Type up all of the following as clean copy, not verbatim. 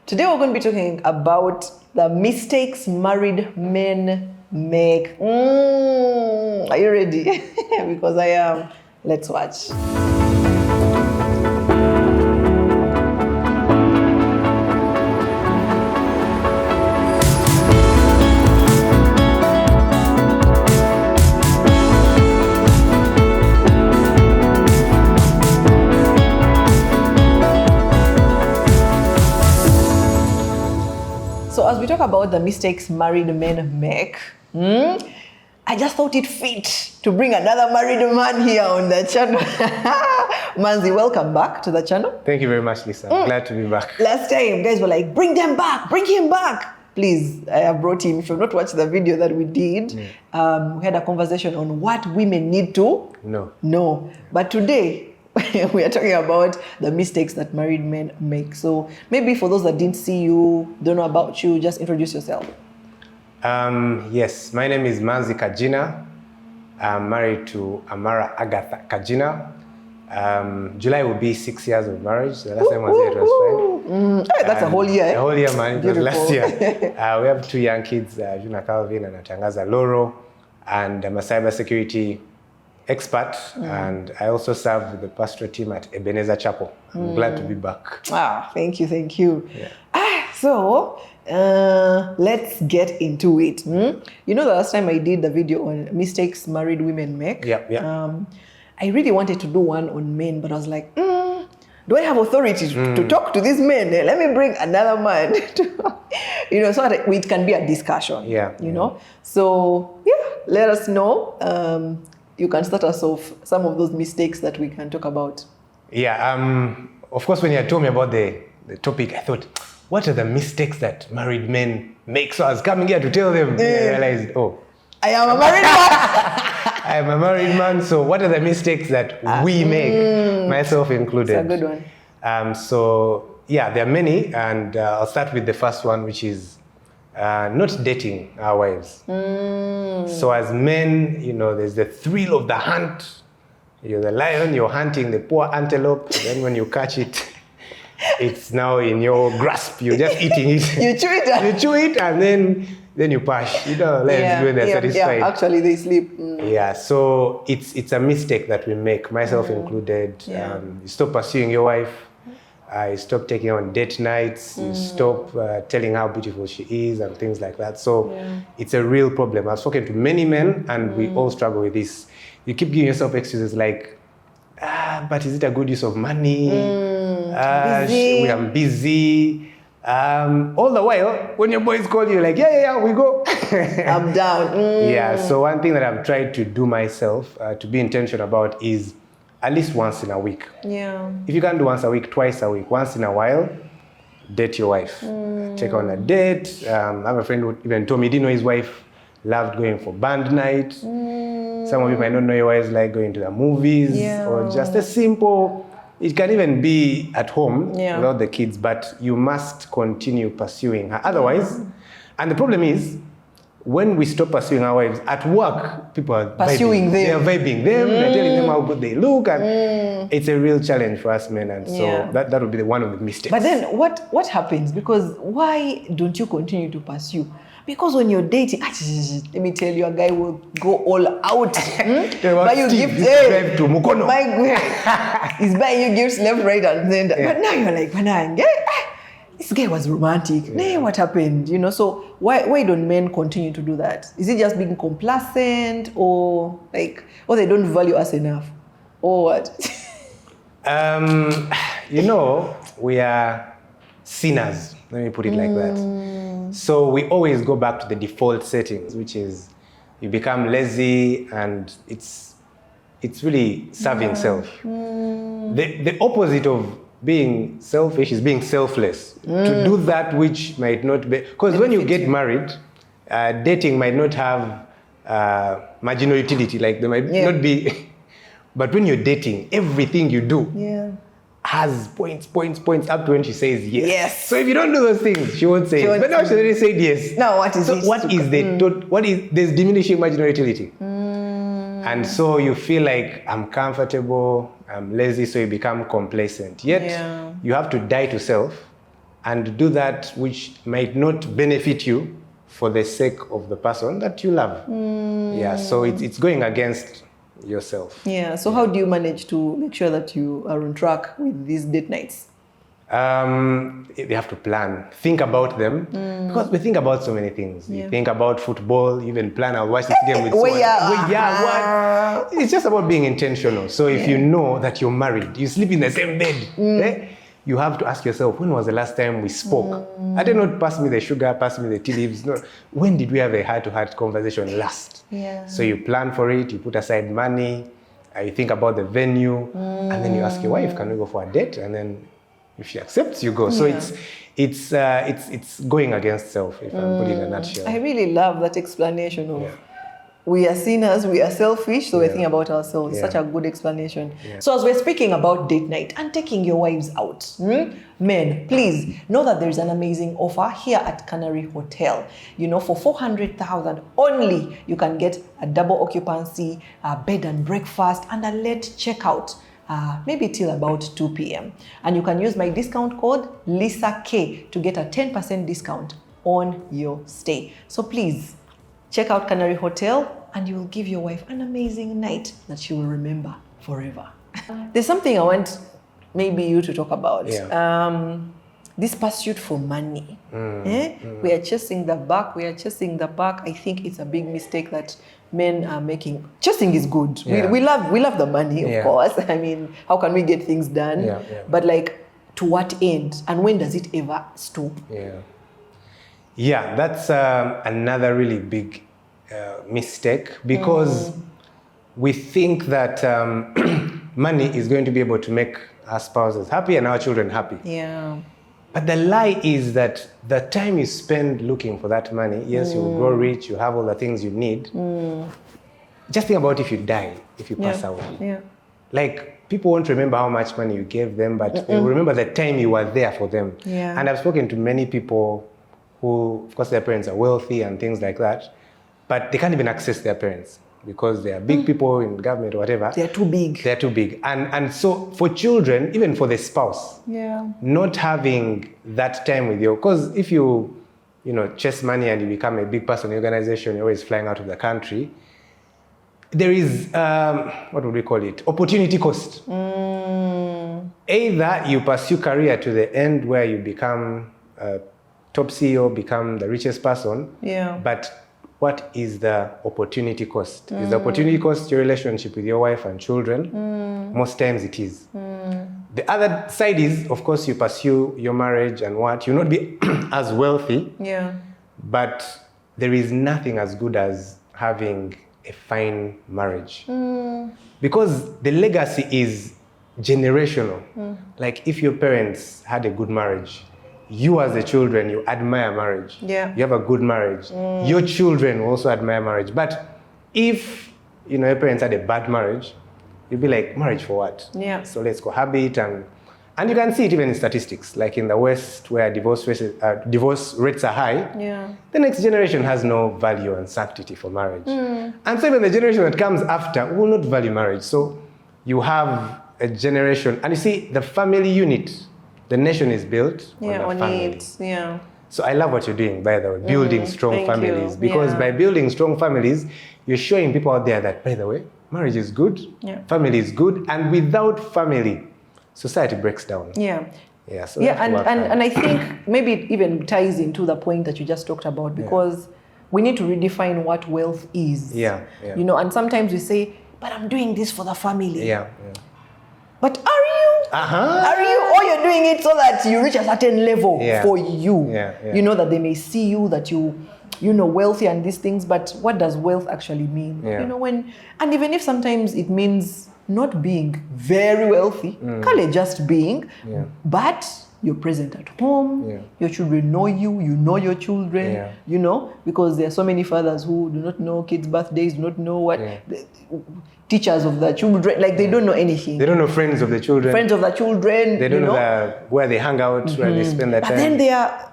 Today we're going to be talking about the mistakes married men make. Are you ready? Because I am. Let's watch. So as we talk about the mistakes married men make, I just thought it fit to bring another married man here on the channel. Manzi, welcome back to the channel. Thank you very much, Lisa. I'm glad to be back. Last time, guys were like, bring them back, bring him back. Please, I have brought him. If you've not watched the video that we did, we had a conversation on what women need to know. But today, we are talking about the mistakes that married men make. So maybe for those that didn't see you, don't know about you, just introduce yourself. Yes, my name is Manzi Kajina. I'm married to Amara Agatha Kajina. July will be 6 years of marriage. The last time I was here, it was 5. Hey, that's a whole year. A whole year, man. It was last year. Beautiful. We have 2 young kids, Juna Calvin and Atangaza Loro. And I'm a cybersecurity expert. And I also serve with the pastoral team at Ebenezer Chapel. I'm glad to be back. Thank you, thank you. Yeah. So let's get into it. You know, the last time I did the video on mistakes married women make. I really wanted to do one on men, but I was like, do I have authority to talk to these men? Let me bring another man. So that it can be a discussion. You know. So let us know. You can start us off some of those mistakes that we can talk about. Of course, when you told me about the topic, I thought, what are the mistakes that married men make? So I was coming here to tell them. And I realized, I am a married man. I am a married man. So what are the mistakes that we make, myself included? It's a good one. There are many. And I'll start with the first one, which is not dating our wives. So as men, there's the thrill of the hunt. You're the lion, you're hunting the poor antelope. Then when you catch it, it's now in your grasp. You're just eating it. You chew it. You chew it and then you push. Lions when they're satisfied. Yeah, actually they sleep. So it's a mistake that we make, myself included. You stop pursuing your wife. You stop taking on date nights. You stop telling how beautiful she is and things like that. So it's a real problem. I've spoken to many men and we all struggle with this. You keep giving yourself excuses like, but is it a good use of money? Busy. I'm busy. All the while, when your boys call you, like, yeah, we go. I'm down. So one thing that I've tried to do myself, to be intentional about, is at least once in a week. If you can't do once a week, twice a week, once in a while, date your wife. Take on a date. I have a friend who even told me he didn't know his wife loved going for band night. Some of you might not know your wives like going to the movies or just a simple. It can even be at home without the kids, but you must continue pursuing her. Otherwise, and the problem is, when we stop pursuing our wives, at work, people are pursuing vibing. They are vibing them, they're telling them how good they look, and it's a real challenge for us men, and so that would be one of the mistakes. But then what happens? Because why don't you continue to pursue? Because when you're dating, let me tell you, a guy will go all out. Buy you gifts. Drive to Mukono. He's buying you gifts left, right, and center. But now you're like, this guy was romantic. What happened? So why don't men continue to do that? Is it just being complacent, or they don't value us enough, or what? We are sinners. Let me put it like that. So we always go back to the default settings, which is you become lazy, and it's really serving self. The opposite of being selfish is being selfless. To do that which might not be, because when you get married, dating might not have marginal utility, like there might not be, but when you're dating, everything you do has points up to when she says yes. So if you don't do those things, she won't say yes. But now she already said yes. Now what is it? So there's diminishing marginal utility. And so you feel like I'm comfortable, I'm lazy, so you become complacent. Yet you have to die to self and do that which might not benefit you for the sake of the person that you love. Yeah, so it's going against yourself. Yeah, so how do you manage to make sure that you are on track with these date nights? You have to plan, think about them, because we think about so many things. You think about football, you even plan, I'll watch this game with someone. What? It's just about being intentional. So if you know that you're married, you sleep in the same bed, you have to ask yourself, when was the last time we spoke? I did not pass me the sugar, pass me the tea leaves. No. When did we have a heart-to-heart conversation last? Yeah. So you plan for it, you put aside money, you think about the venue, and then you ask your wife, can we go for a date? And then if she accepts, you go. So it's going against self, if I'm putting it in a nutshell. I really love that explanation of we are sinners, we are selfish, so we're thinking about ourselves. Such a good explanation. So as we're speaking about date night and taking your wives out, men, please know that there's an amazing offer here at Canary Hotel. You know, for 400,000 only, you can get a double occupancy, a bed and breakfast, and a late checkout. Maybe till about 2 p.m. And you can use my discount code LISAK to get a 10% discount on your stay. So please, check out Canary Hotel and you will give your wife an amazing night that she will remember forever. There's something I want maybe you to talk about. This pursuit for money. We are chasing the buck, we are chasing the buck. I think it's a big mistake that men are making. Chasing is good. We love the money, of course. I mean, how can we get things done? But like, to what end? And when does it ever stop? Yeah, that's another really big mistake, because we think that money is going to be able to make our spouses happy and our children happy. But the lie is that the time you spend looking for that money, yes, you will grow rich, you have all the things you need. Just think about if you die, if you pass away. Like, people won't remember how much money you gave them, but they will remember the time you were there for them. And I've spoken to many people who, of course, their parents are wealthy and things like that, but they can't even access their parents because they are big people in government or whatever. They're too big. They're too big. And so for children, even for the spouse, not having that time with you, because if you chase money and you become a big person in the organization, you're always flying out of the country, there is, what would we call it? Opportunity cost. Either you pursue career to the end where you become top CEO, become the richest person, but what is the opportunity cost? Is the opportunity cost your relationship with your wife and children? Most times it is. The other side is, of course, you pursue your marriage and what, you'll not be as wealthy, but there is nothing as good as having a fine marriage. Because the legacy is generational. Like, if your parents had a good marriage, you as the children, you admire marriage. You have a good marriage. Your children will also admire marriage. But if your parents had a bad marriage, you'd be like, marriage for what? So let's cohabit. And you can see it even in statistics, like in the West, where divorce rates are high. The next generation has no value and sanctity for marriage. And so even the generation that comes after will not value marriage. So you have a generation, and you see the family unit. The nation is built on family. So I love what you're doing, by the way, building strong families. Because by building strong families, you're showing people out there that, by the way, marriage is good, family is good, and without family, society breaks down. So and I think maybe it even ties into the point that you just talked about, because we need to redefine what wealth is. And sometimes we say, but I'm doing this for the family. But are you? Are you? Or you're doing it so that you reach a certain level for you. You know, that they may see you, that you wealthy and these things, but what does wealth actually mean? And even if sometimes it means not being very wealthy, call it just being, but you're present at home, your children know you, you know your children, because there are so many fathers who do not know kids' birthdays, do not know what, teachers of the children, like they don't know anything. They don't know friends of the children. They don't know where they hang out, where they spend their time. But then they are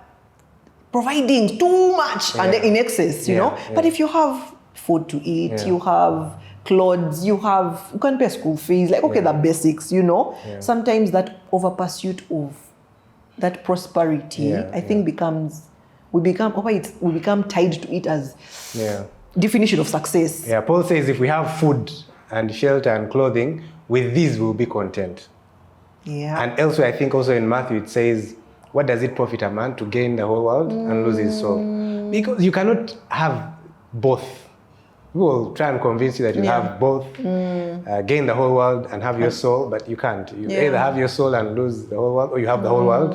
providing too much and in excess, you know. But if you have food to eat, you have clothes, you can pay school fees, like, the basics, Sometimes that over pursuit of that prosperity, I think we become tied to it as definition of success. Yeah, Paul says if we have food and shelter and clothing, with these we'll be content. Yeah. And elsewhere, I think also in Matthew, it says, what does it profit a man to gain the whole world and lose his soul? Because you cannot have both. We will try and convince you that you have both, gain the whole world and have your soul, but you can't. You either have your soul and lose the whole world, or you have the whole world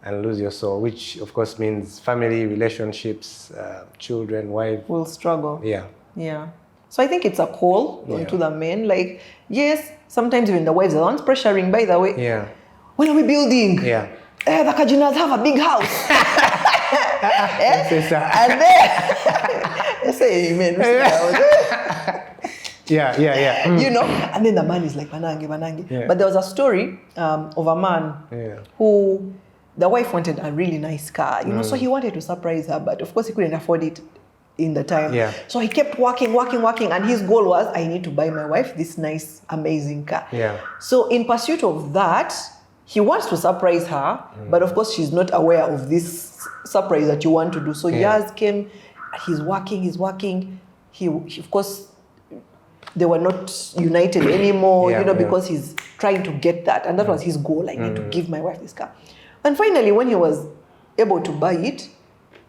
and lose your soul, which of course means family, relationships, children, wife. Will struggle. Yeah. So I think it's a call to the men. Like, yes, sometimes even the wives are the ones pressuring, by the way. Yeah. When are we building? Yeah. The Kajinas have a big house. And then, say amen. Yeah. You know, and then the man is like, banange. Yeah. But there was a story of a man who, the wife wanted a really nice car, you know, so he wanted to surprise her, but of course he couldn't afford it in the time. Yeah. So he kept working, and his goal was, I need to buy my wife this nice, amazing car. Yeah. So in pursuit of that, he wants to surprise her, but of course she's not aware of this surprise that you want to do. So years came, he's working. He of course, they were not united anymore, because he's trying to get that. And that was his goal. I need to give my wife this car. And finally, when he was able to buy it,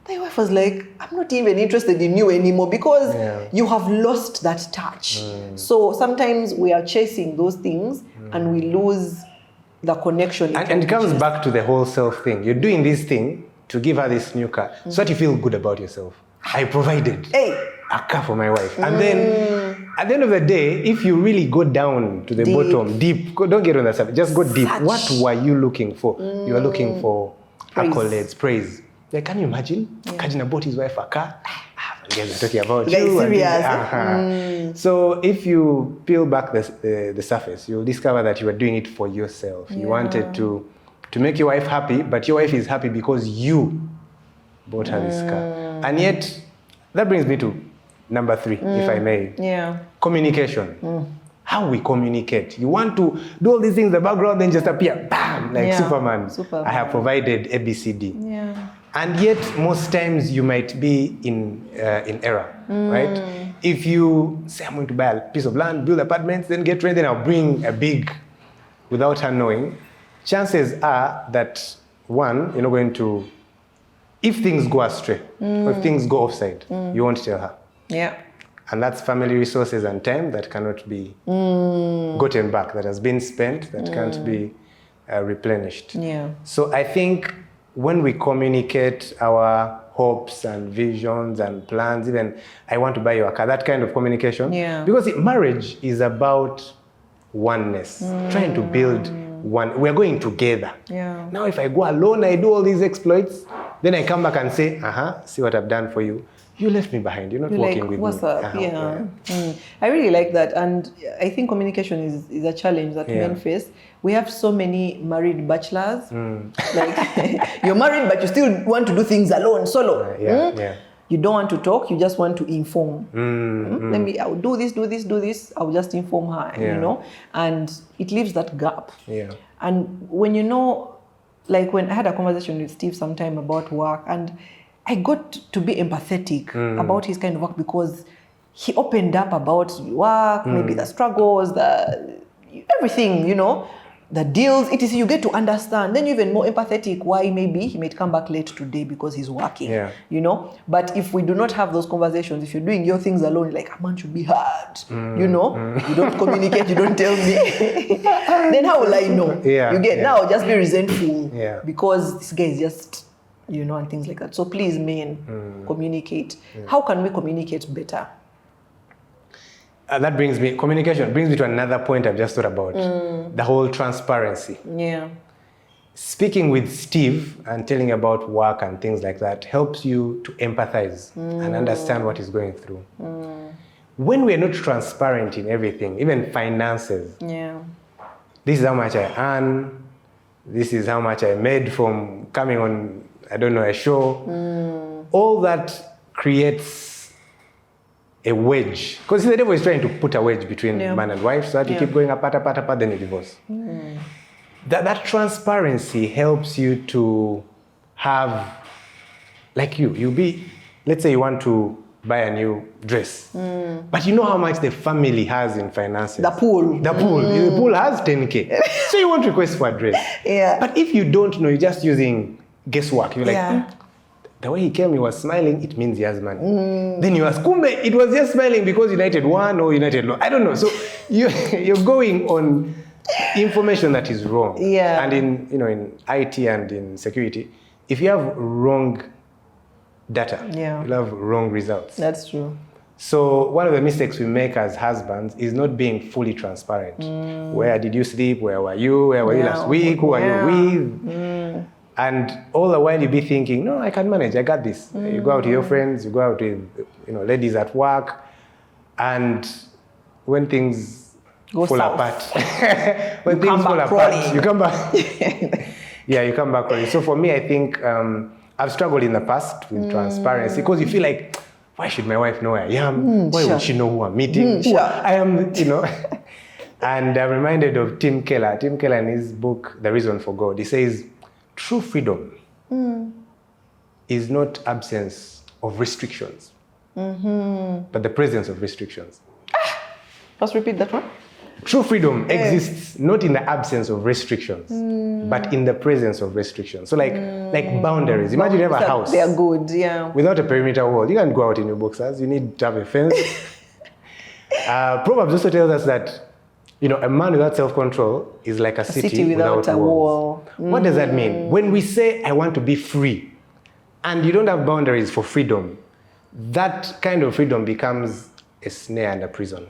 the wife was like, I'm not even interested in you anymore because you have lost that touch. So sometimes we are chasing those things and we lose the connection. And it comes back to the whole self thing. You're doing this thing to give her this new car so that you feel good about yourself. I provided a car for my wife. And then at the end of the day, if you really go down to the bottom, deep, don't get on the surface, just go deep. What were you looking for? You were looking for accolades, praise. Like, can you imagine? Kajina bought his wife a car. Guys are talking about you. Serious. So if you peel back the surface, you'll discover that you were doing it for yourself. You wanted to make your wife happy, but your wife is happy because you bought her this car. And yet, that brings me to number 3, if I may. Yeah. Communication. How we communicate. You want to do all these things in the background, then just appear, bam, like Superman. I have provided ABCD. Yeah. And yet, most times you might be in error, right? If you say, I'm going to buy a piece of land, build apartments, then get ready, then I'll bring a big, without her knowing, chances are that, one, you're not going to, if things go astray, or if things go offside, you won't tell her. Yeah. And that's family resources and time that cannot be gotten back, that has been spent, that can't be replenished. Yeah. So I think when we communicate our hopes and visions and plans, even I want to buy you a car, that kind of communication. Yeah. Because marriage is about oneness, trying to build one. We're going together. Yeah. Now, if I go alone, I do all these exploits, then I come back and say, see what I've done for you. You left me behind. You're not working with me. What's up? I really like that. And I think communication is a challenge that men face. We have so many married bachelors. Like, you're married, but you still want to do things alone, solo. You don't want to talk, you just want to inform. I'll do this, I'll just inform her, you know? And it leaves that gap. And when like when I had a conversation with Steve sometime about work, and I got to be empathetic about his kind of work because he opened up about work, maybe the struggles, everything, the deals, etc. You get to understand. Then you're even more empathetic why maybe he might come back late today because he's working, But if we do not have those conversations, if you're doing your things alone, like, a man should be hard, you don't communicate, you don't tell me, then how will I know? You get now, just be resentful because this guy is just, and things like that. So please, men, communicate. How can we communicate better? Communication brings me to another point I've just thought about, the whole transparency. Speaking with Steve and telling about work and things like that helps you to empathize and understand what he's going through. When we're not transparent in everything, even finances, this is how much I earn, this is how much I made from coming on, a show, all that creates a wedge. Because the devil is trying to put a wedge between man and wife so that you keep going apart, then you divorce. that transparency helps you to have, like let's say you want to buy a new dress, but you know how much the family has in finances. The pool. The pool has 10K. So you won't request for a dress. Yeah. But if you don't know, you're just using guesswork. You're like, the way he came, he was smiling, it means he has money. Then you ask, Kumbe, it was just smiling because United won or United lost. I don't know. So you're going on information that is wrong. Yeah. And in IT and in security, if you have wrong data, you'll have wrong results. That's true. So one of the mistakes we make as husbands is not being fully transparent. Where did you sleep? Where were you? Where were you last week? Who are you with? And all the while you be thinking, no, I can manage, I got this. You go out with your friends, you go out with ladies at work, and when things fall apart, when things fall apart, you come back. You come back crawling. So for me, I think I've struggled in the past with transparency because you feel like, why should my wife know where I am? Why would she know who I'm meeting? Who I am, And I'm reminded of Tim Keller. Tim Keller in his book, The Reason for God, he says, true freedom is not absence of restrictions, but the presence of restrictions. Let's repeat that one. True freedom exists not in the absence of restrictions, but in the presence of restrictions. So like boundaries. Imagine you have a house. They are good, yeah. Without a perimeter wall. You can't go out in your boxers. You need to have a fence. Proverbs also tells us that a man without self-control is like a city without a wall. What does that mean? When we say, I want to be free, and you don't have boundaries for freedom, that kind of freedom becomes a snare and a prison.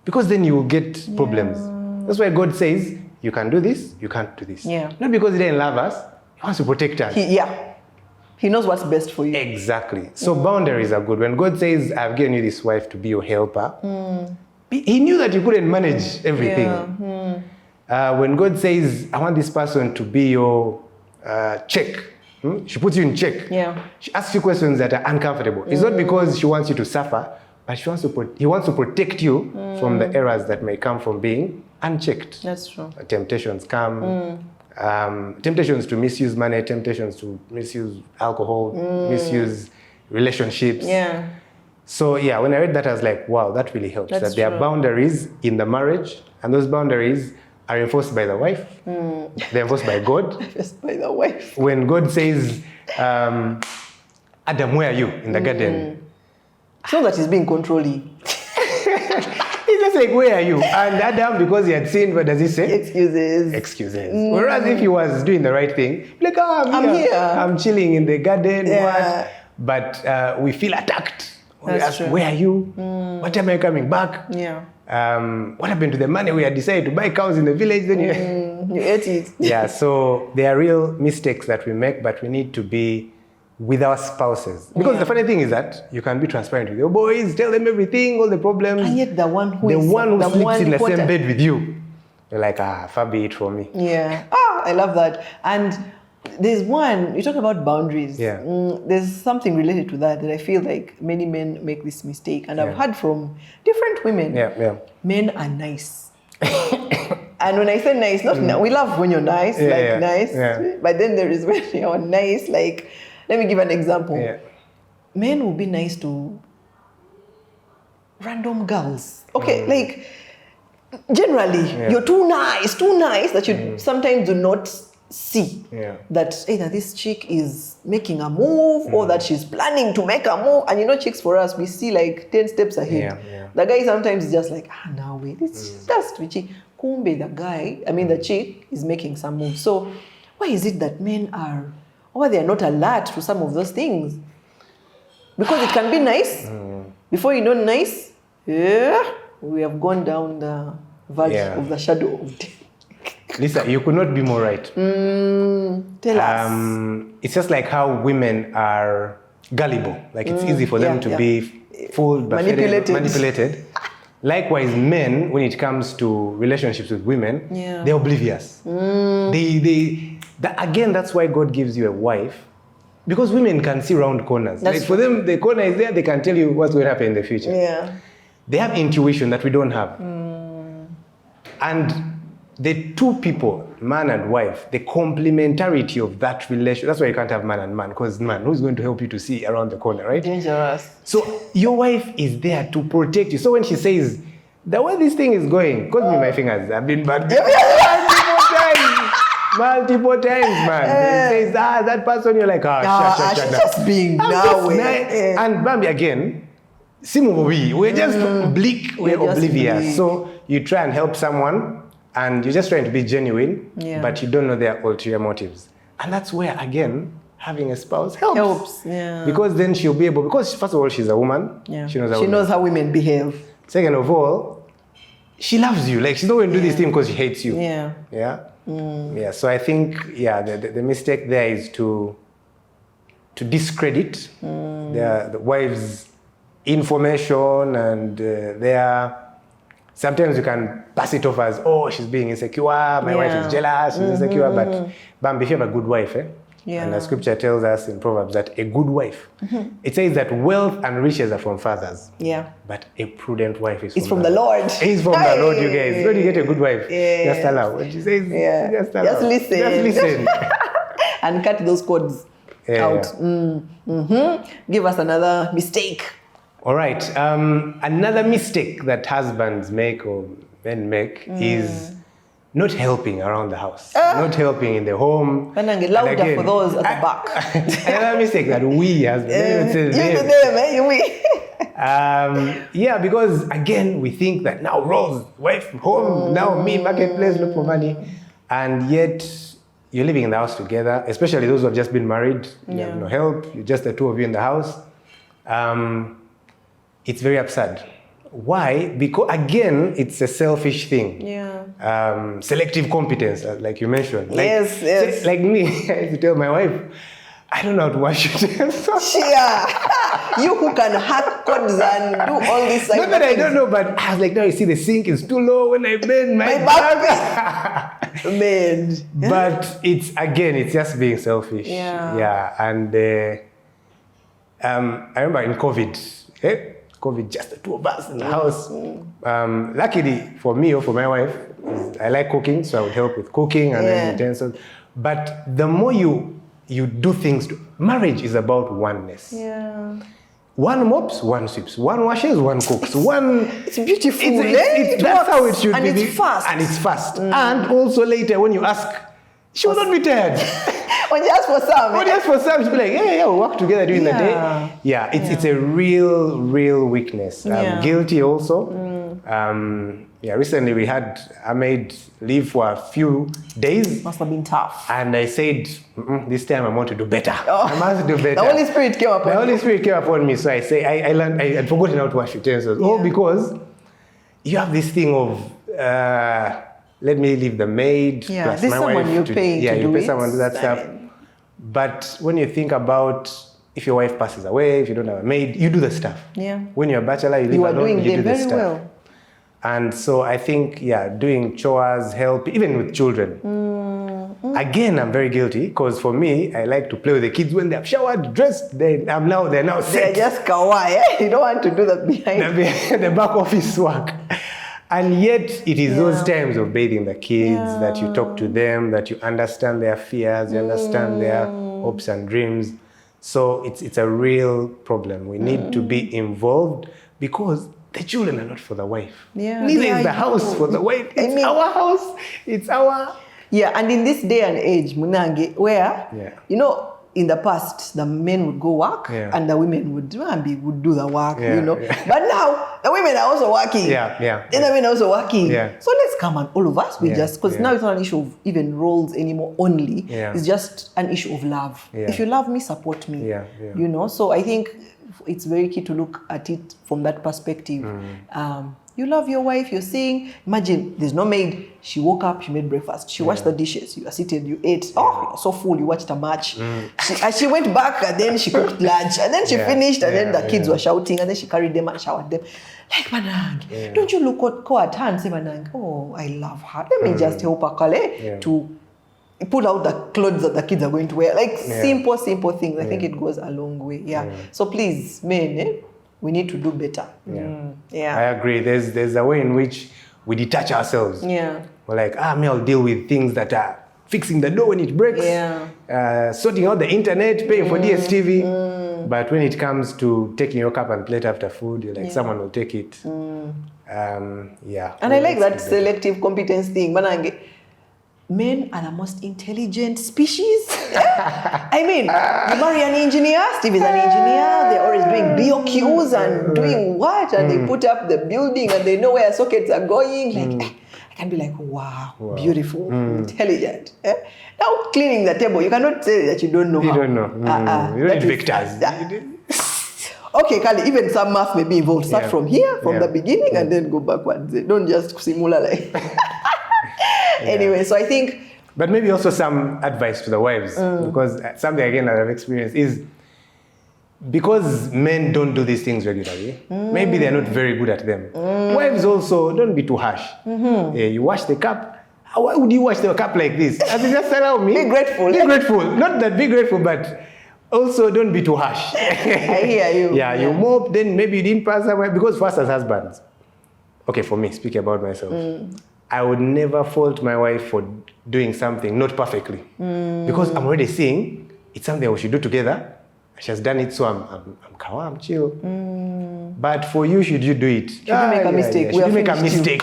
Because then you will get problems. That's why God says, you can do this, you can't do this. Yeah. Not because he doesn't love us, he wants to protect us. He knows what's best for you. Exactly. So boundaries are good. When God says, I've given you this wife to be your helper, he knew that you couldn't manage everything. When God says, I want this person to be your check, she puts you in check. She asks you questions that are uncomfortable. It's not because she wants you to suffer, but he wants to protect you from the errors that may come from being unchecked. That's true. Temptations come. Temptations to misuse money, temptations to misuse alcohol, misuse relationships. So when I read that, I was like, wow, that really helps. That there are boundaries in the marriage, and those boundaries are enforced by the wife. They're enforced by God. Enforced by the wife. When God says, Adam, where are you in the garden? It's not that he's being controlling. He's just like, where are you? And Adam, because he had sinned, what does he say? Excuses. Whereas if he was doing the right thing, like, I'm here. I'm chilling in the garden. But we feel attacked. We ask, where are you? What time are you coming back? What happened to the money we had decided to buy cows in the village? Then you ate it. So there are real mistakes that we make, but we need to be with our spouses. Because the funny thing is that you can be transparent with your boys, tell them everything, all the problems. And yet the one who sleeps in the same bed with you, you're like, far be it from me. I love that. And there's one, you talk about boundaries. There's something related to that I feel like many men make this mistake. And I've heard from different women. Men are nice. And when I say nice, not we love when you're nice, nice. But then there is when you're nice, like, let me give an example. Men will be nice to random girls. Okay, like, generally, you're too nice that you sometimes do not see that either this chick is making a move or that she's planning to make a move. And chicks for us, we see like 10 steps ahead. The guy sometimes is just like, no, wait, it's just twitchy. Kumbe, the chick is making some moves. So why is it that men are, or they are not alert to some of those things? Because it can be nice. Before you know nice, we have gone down the valley of the shadow of death. Lisa, you could not be more right. Tell us. It's just like how women are gullible. Like it's easy for them to be fooled, manipulated. Likewise, men, when it comes to relationships with women, they're oblivious. Again, that's why God gives you a wife. Because women can see round corners. Like for them, the corner is there, they can tell you what's going to happen in the future. They have intuition that we don't have. And the two people, man and wife, the complementarity of that relation, that's why you can't have man and man, because man, who's going to help you to see around the corner, right? Dangerous. So your wife is there to protect you. So when she says, the way this thing is going, because me, my fingers have been bad multiple times, man. It says, that person, you're like, shut she's just being now. And Bambi, again, we're just bleak, we're oblivious. Bleak. So you try and help someone, and you're just trying to be genuine, but you don't know their ulterior motives. And that's where, again, having a spouse helps. Because then she'll be able, because first of all, she's a woman. She knows how women behave. Second of all, she loves you. Like, she's not going to do this thing because she hates you. So I think, the mistake there is to discredit the wife's information, and sometimes you can pass it off as, she's being insecure, my wife is jealous, she's insecure, but if you have a good wife, and the scripture tells us in Proverbs that a good wife, it says that wealth and riches are from fathers, but a prudent wife is from the Lord. It's from the Lord, you guys. When you get a good wife, just allow. When she says, just listen. And cut those cords out. Give us another mistake. All right. Another mistake that husbands make or men make is not helping around the house, not helping in the home. And louder for those at the back. Another mistake that we husbands, because again, we think that now roles, wife, home, now me, marketplace, look for money. And yet, you're living in the house together, especially those who have just been married, you have no help, you're just the two of you in the house. It's very absurd. Why? Because again, it's a selfish thing. Selective competence, like you mentioned. Like me, I used to tell my wife, I don't know how to wash utensils. You who can hack codes and do all this. Not that I don't know, but I was like, now you see the sink is too low when I bend my back. But it's just being selfish. And I remember in COVID, just the two of us in the house. Luckily for me or for my wife, I like cooking, so I would help with cooking and then utensils. But the more you do things, marriage is about oneness. One mops, one sweeps. One washes, one cooks. It's beautiful. That's how it should be. And it's fast. And also later when you ask, she will not be tired. When you ask for some, she'll be like, we'll work together during the day. It's a real weakness. I'm guilty also. Recently we had a maid leave for a few days. Must have been tough. And I said, this time I want to do better. I must do better. The Holy Spirit came upon me. So I say, I learned, I had forgotten how to wash utensils. Because you have this thing of, let me leave the maid plus my wife. You pay someone to do that stuff. But when you think about if your wife passes away, if you don't have a maid, you do the stuff. When you're a bachelor, you live alone, you do the stuff. Well. And so I think, doing chores, help, even with children. Again, I'm very guilty because for me, I like to play with the kids when they've showered, dressed. They're now set. They're just kawaii. You don't want to do the behind the back office work. And yet, it is those times of bathing the kids that you talk to them, that you understand their fears, you understand their hopes and dreams. So it's a real problem. We need to be involved because the children are not for the wife. Neither is the house for the wife. It's our house. It's our... and in this day and age, Munange, where, in the past, the men would go work and the women would do the work, But now, the women are also working. The men are also working. So let's come on, all of us, because now it's not an issue of even roles anymore only. It's just an issue of love. If you love me, support me. So I think it's very key to look at it from that perspective. You love your wife, you're seeing, imagine there's no maid. She woke up, she made breakfast, she washed the dishes, you are seated, you ate, you're so full, you watched a match. She went back and then she cooked lunch and then she finished and then the kids were shouting and then she carried them and showered them. Like, Manang, don't you look at her and say, Manang, I love her. Let me just help her to put out the clothes that the kids are going to wear. Like simple things. I think it goes a long way. So please, men, we need to do better. I agree. There's a way in which we detach ourselves. Or like, me, I'll deal with things that are fixing the door when it breaks, sorting out the internet, paying for DSTV. But when it comes to taking your cup and plate after food, you're like, someone will take it. And I like that selective competence thing. Men are the most intelligent species. I mean, you marry an engineer, Steve is an engineer, they're always doing BOQs and doing what? And they put up the building and they know where sockets are going. Like, I can be like, wow. Beautiful, intelligent. Now cleaning the table, you cannot say that you don't know how. You don't know. You don't need vectors. Okay, Kali, even some math may be involved. Start from here, from the beginning, and then go backwards. Don't just simulate like... Anyway, so I think... But maybe also some advice to the wives, because something again that I've experienced is because men don't do these things regularly, maybe they're not very good at them. Wives also, don't be too harsh. You wash the cup. Why would you wash the cup like this? I mean, just allow me. Be grateful. Be grateful. Not that be grateful, but also don't be too harsh. I hear you. You mop, then maybe you didn't pass somewhere. Because for us as husbands, okay, for me, speaking about myself, I would never fault my wife for doing something not perfectly. Because I'm already seeing it's something we should do together. She has done it, so I'm calm, chill. But for you, should you do it? Should you make a mistake? Should you make a mistake?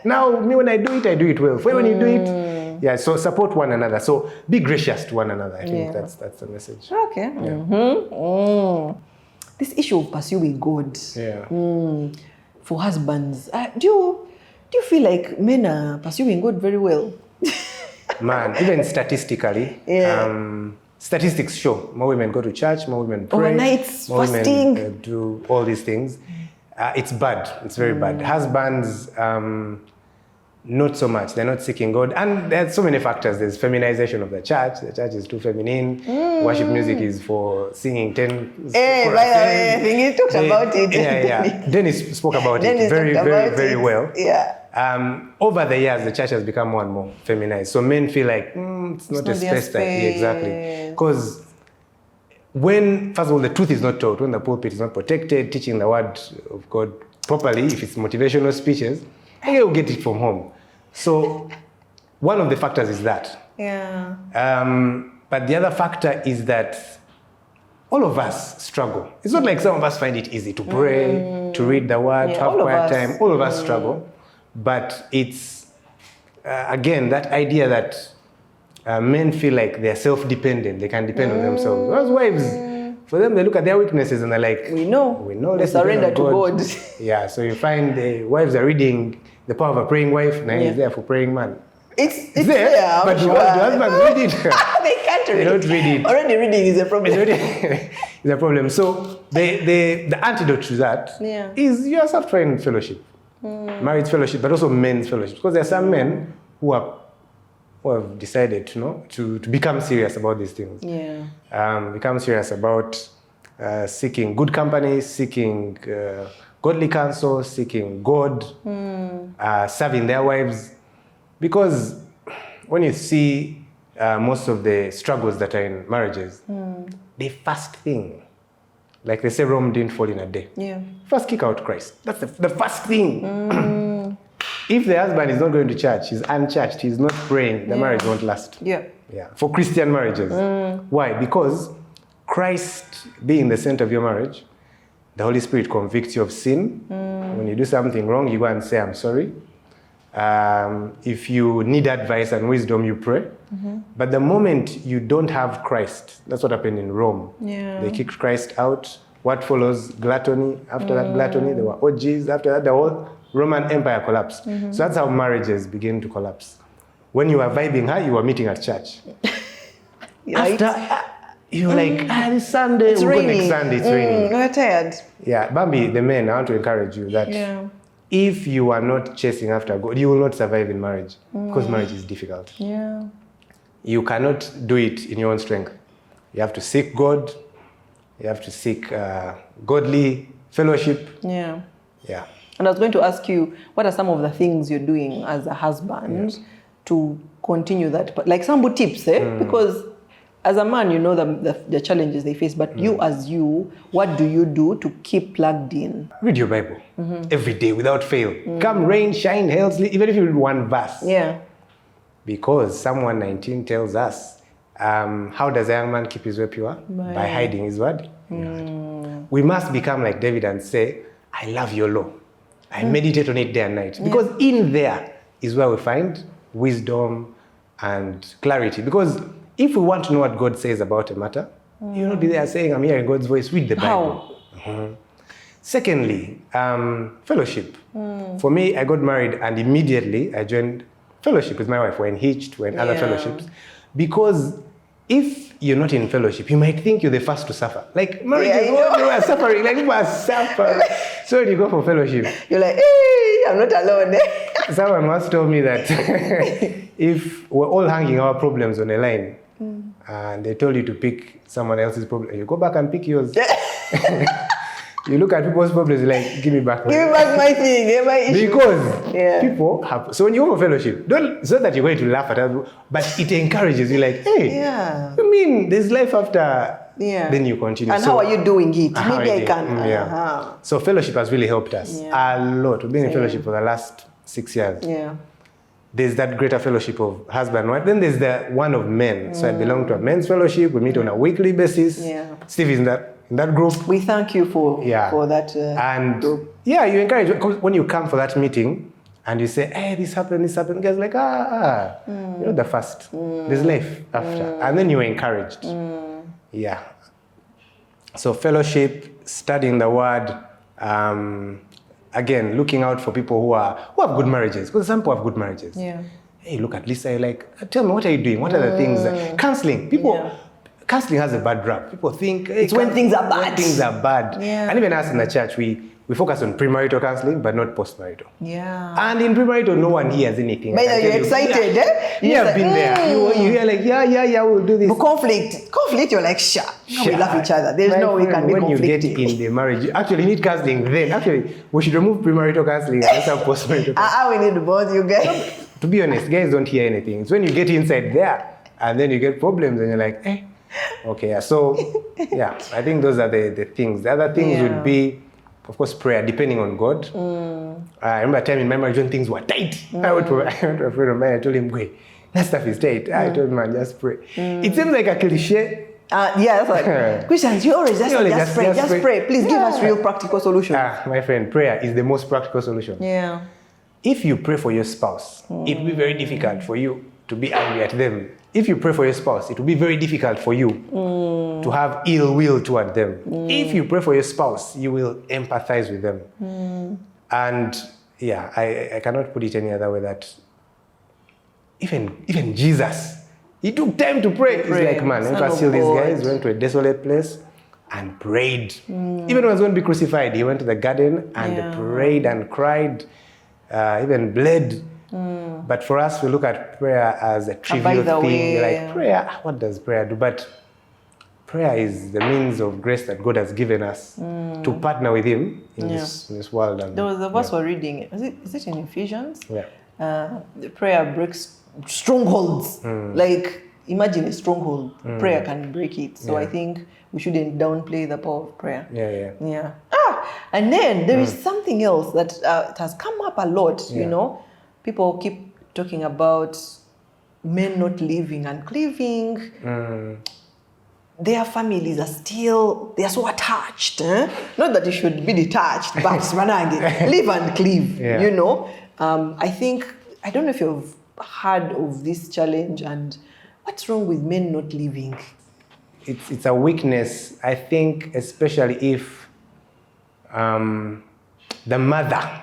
Now, me, when I do it well. For when you do it, so support one another. So be gracious to one another. I think that's the message. Okay. This issue of pursuing God. For husbands, do you feel like men are pursuing God very well? Man, even statistically, statistics show more women go to church, more women pray, overnights, more fasting, women do all these things. It's bad. It's very bad. Husbands, not so much. They're not seeking God. And there's so many factors. There's feminization of the church. The church is too feminine. Worship music is for singing 10 Hey, by the way, I think he talked about it. Dennis spoke about it very well. Over the years, the church has become more and more feminized. So men feel like, it's not a space that... exactly. Because when, first of all, the truth is not taught, when the pulpit is not protected, teaching the word of God properly, if it's motivational speeches, you'll get it from home. So one of the factors is that. But the other factor is that all of us struggle. It's not like some of us find it easy to pray, to read the word, to have quiet time. All of us struggle. But it's, again, that idea that men feel like they're self-dependent. They can depend on themselves. Whereas wives, for them, they look at their weaknesses and they're like, we know. They surrender to God. So you find the wives are reading The Power of a Praying Wife. Now he's there for praying man. It's there, but do husbands read it? They can't read it. They don't read it. Already reading is a problem. It's a problem. So the antidote to that is you yourself trying fellowship. Marriage fellowship, but also men's fellowship. Because there are some men who have decided to become serious about these things. Become serious about seeking good company, seeking godly counsel, seeking God, serving their wives. Because when you see most of the struggles that are in marriages, the first thing, like they say, Rome didn't fall in a day. First, kick out Christ. That's the first thing. If the husband is not going to church, he's unchurched, he's not praying, the marriage won't last. For Christian marriages. Why? Because Christ being the center of your marriage, the Holy Spirit convicts you of sin. When you do something wrong, you go and say, I'm sorry. If you need advice and wisdom, you pray. But the moment you don't have Christ, that's what happened in Rome. They kicked Christ out. What follows? Gluttony. After that gluttony, there were orgies. After that, the whole Roman Empire collapsed. So that's how marriages begin to collapse. When you are vibing high, you are meeting at church. After, you're like, this Sunday, we'll go next Sunday, it's raining. We're tired. Bambi, the men, I want to encourage you that if you are not chasing after God, you will not survive in marriage because marriage is difficult. You cannot do it in your own strength. You have to seek God. You have to seek godly fellowship. And I was going to ask you, what are some of the things you're doing as a husband to continue that? Like some good tips, because as a man, you know the challenges they face, but you as you, what do you do to keep plugged in? Read your Bible every day without fail. Come rain, shine, hail, sleet, even if you read one verse. Yeah. Because Psalm 119 tells us, how does a young man keep his way pure? By hiding his word. We must become like David and say, I love your law. I meditate on it day and night. Because in there is where we find wisdom and clarity. Because if we want to know what God says about a matter, you'll not be there saying, I'm hearing God's voice, read the Bible. Secondly, fellowship. For me, I got married and immediately I joined fellowship with my wife. We're in Hitched, we're in other fellowships. Because if you're not in fellowship, you might think you're the first to suffer. Like marriage is what you are suffering, like people are suffering. So when you go for fellowship, you're like, hey, I'm not alone. Someone once told me that if we're all hanging our problems on a line, and they told you to pick someone else's problem, you go back and pick yours. You look at people's problems, like, give me back my thing, my issue. Because people have, so when you go for fellowship, it's not that you're going to laugh at us, but it encourages you, like, hey, you mean there's life after, then you continue. And so, how are you doing it? Maybe I can. So fellowship has really helped us a lot. We've been in fellowship for the last 6 years. There's that greater fellowship of husband and wife. Then there's the one of men. So I belong to a men's fellowship. We meet on a weekly basis. Steve is in that group. We thank you for that and group. You encourage, when you come for that meeting and you say, hey, this happened, the guy's like, you're not the first. There's life after. And then you're encouraged. So fellowship, studying the word, again, looking out for people who have good marriages. Because some people have good marriages. Hey, look at Lisa, like, tell me, what are you doing? What are the things? Counseling. Counseling has a bad rap. People think it's when things are bad. When things are bad. And even us in the church, we focus on premarital counseling, but not postmarital. And in premarital, no one hears anything. But you're excited, You have been there. You hear like, we'll do this. But conflict, you're like, we love each other. There's no way we can be conflicted. When you get in the marriage, you actually need counseling then. Actually, we should remove premarital counseling and let's have postmarital counseling. We need both, you guys. To be honest, guys don't hear anything. It's when you get inside there, and then you get problems, and you're like, okay, so I think those are the things. The other things would be, of course, prayer, depending on God. I remember a time in my marriage when things were tight. I went to a friend of mine, I told him, wait, that stuff is tight. I told him, man, just pray. It seems like a cliche. That's like, Christians, you always just pray. Please give us real practical solutions. My friend, prayer is the most practical solution. If you pray for your spouse, it will be very difficult for you to be angry at them. If you pray for your spouse, it will be very difficult for you to have ill will toward them. If you pray for your spouse, you will empathize with them. And I cannot put it any other way that even Jesus, he took time to pray. He's like, man, let us heal these guys. Went to a desolate place and prayed. Even when he was going to be crucified, he went to the garden and prayed and cried, even bled. But for us, we look at prayer as a trivial thing. Like, prayer, what does prayer do? But prayer is the means of grace that God has given us to partner with Him in this world. And, there was a verse we're reading. Is it in Ephesians? The prayer breaks strongholds. Like, imagine a stronghold. Prayer can break it. So I think we shouldn't downplay the power of prayer. And then there is something else that it has come up a lot, you know. People keep talking about men not living and cleaving. Their families are they are so attached. Not that you should be detached, but live and cleave, you know. I don't know if you've heard of this challenge and what's wrong with men not living? It's a weakness, I think, especially if the mother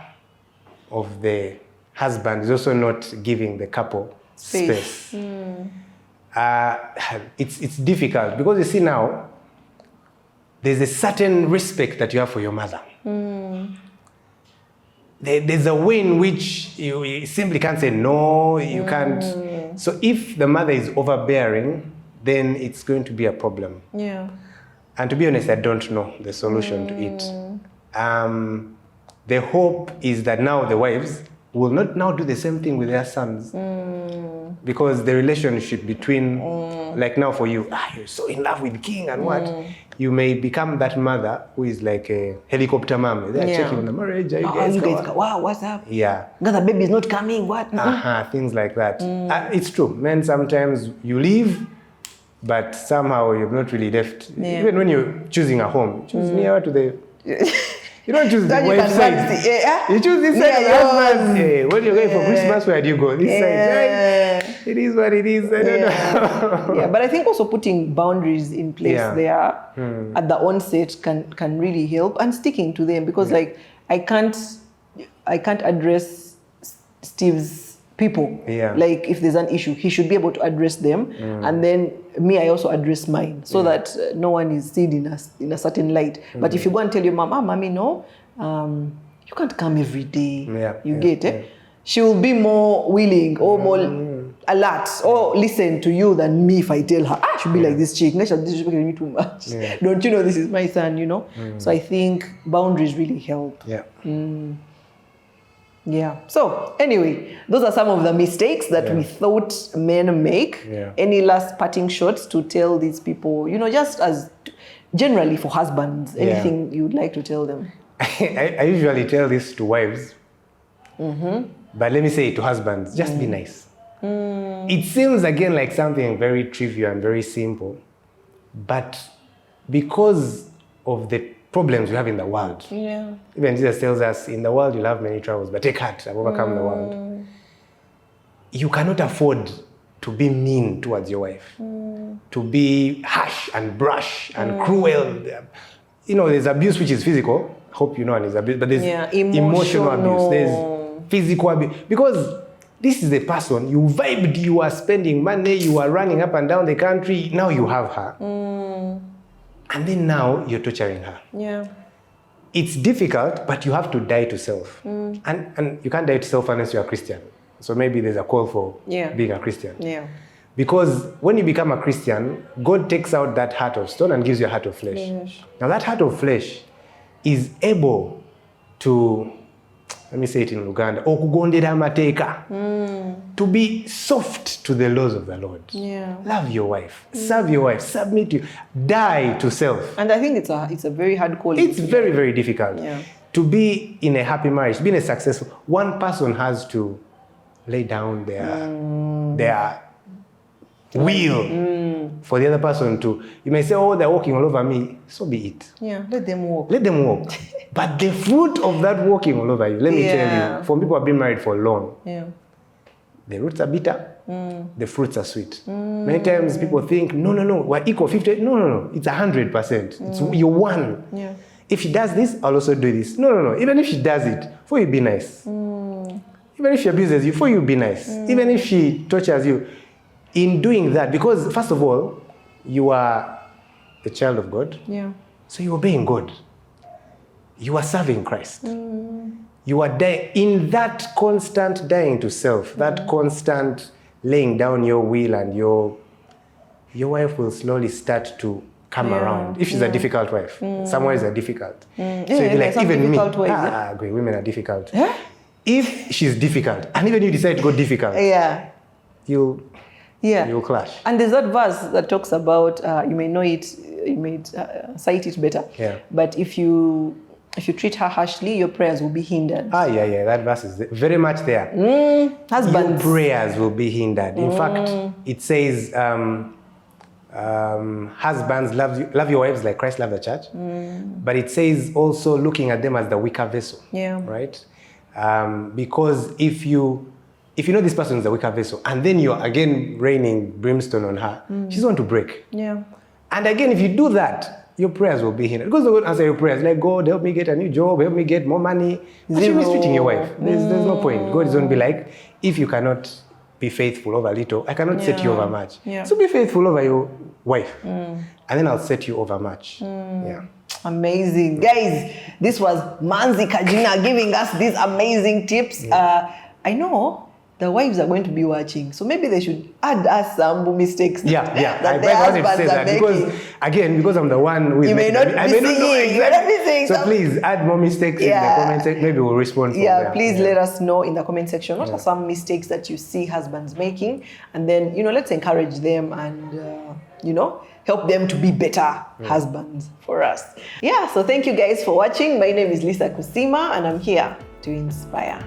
of the husband is also not giving the couple space. It's difficult because you see now, there's a certain respect that you have for your mother. There's a way in which you simply can't say no, you can't. So if the mother is overbearing, then it's going to be a problem. And to be honest, I don't know the solution to it. The hope is that now the wives will not now do the same thing with their sons. Because the relationship between, like now for you, you're so in love with King and what, you may become that mother who is like a helicopter mom. They're checking on the marriage. Are you guys wow, what's up? Yeah. Because the baby's not coming, what? Things like that. It's true. Men, sometimes you leave, but somehow you've not really left. Yeah. Even when you're choosing a home, choose nearer to the... You don't choose the wife's side. You choose this side of the husband. Hey, when you're going for Christmas, where do you go? This side, right? It is what it is. I don't know. Yeah, but I think also putting boundaries in place there at the onset can really help, and sticking to them, because like I can't address Steve's people. Yeah. Like if there's an issue, he should be able to address them, and then me, I also address mine, so that no one is seen in a certain light. But if you go and tell your mom, mommy, no, you can't come every day. You get it? She will be more willing or more alert or listen to you than me if I tell her, I should be like this chick. This is me too much. Don't you know this is my son, you know? So I think boundaries really help. Yeah. So anyway, those are some of the mistakes that we thought men make. Any last parting shots to tell these people, you know, just as generally for husbands, anything you'd like to tell them? I usually tell this to wives, but let me say it to husbands, just be nice. It seems again like something very trivial and very simple, but because of the problems we have in the world. Even Jesus tells us, in the world you'll have many troubles, but take heart, I've overcome the world. You cannot afford to be mean towards your wife, to be harsh and brash and cruel. You know, there's abuse which is physical. I hope you know and it's abuse, but there's emotional abuse. There's physical abuse. Because this is the person, you vibed, you are spending money, you are running up and down the country, now you have her. And then now you're torturing her. It's difficult, but you have to die to self. And you can't die to self unless you're a Christian. So maybe there's a call for being a Christian. Because when you become a Christian, God takes out that heart of stone and gives you a heart of flesh. Now that heart of flesh is able to, let me say it in Luganda, okugondera amateeka, to be soft to the laws of the Lord. Love your wife, serve your wife, submit to you, die to self. And I think it's a very hard call. It's very, very difficult. To be in a happy marriage, being a successful, one person has to lay down their will for the other person to, you may say, oh, they're walking all over me. So be it. Let them walk. Let them walk. But the fruit of that walking all over you, let me tell you, for people who have been married for long, the roots are bitter, the fruits are sweet. Many times people think, no, we're equal, 50. No, it's 100%. It's you're one. If she does this, I'll also do this. No. Even if she does it, for you be nice. Even if she abuses you, for you be nice. Even if she tortures you, in doing that, because first of all, you are a child of God. So you're obeying God. You are serving Christ. You are dying in that constant dying to self, that constant laying down your will, and your wife will slowly start to come around. If she's a difficult wife, some wives are difficult. So you'll be like, even me, women are difficult. If she's difficult, and even you decide to go difficult, you'll clash. And there's that verse that talks about, you may know it, you may cite it better, but if you treat her harshly, your prayers will be hindered. That verse is very much there. Husbands. Your prayers will be hindered. In fact, it says, husbands, love your wives like Christ loved the church. But it says also looking at them as the weaker vessel. Right? Because if you know this person is a weaker vessel, and then you're again raining brimstone on her, she's going to break. And again, if you do that, your prayers will be hindered. Because God answer your prayers, like, God, help me get a new job, help me get more money. But you're mistreating your wife. There's no point. God is going to be like, if you cannot be faithful over little, I cannot set you over much. So be faithful over your wife. And then I'll set you over much. Amazing. Guys, this was Manzi Kajina giving us these amazing tips. I know the wives are going to be watching. So maybe they should add us some mistakes that their I wanted to say husbands are that making. because I'm the one who is You may making not it. be seeing, you may not be seeing So some- please add more mistakes in the comment section. Maybe we'll respond from there. Please let us know in the comment section what are some mistakes that you see husbands making, and then let's encourage them and help them to be better husbands for us. So thank you guys for watching. My name is Lisa Kusima and I'm here to inspire.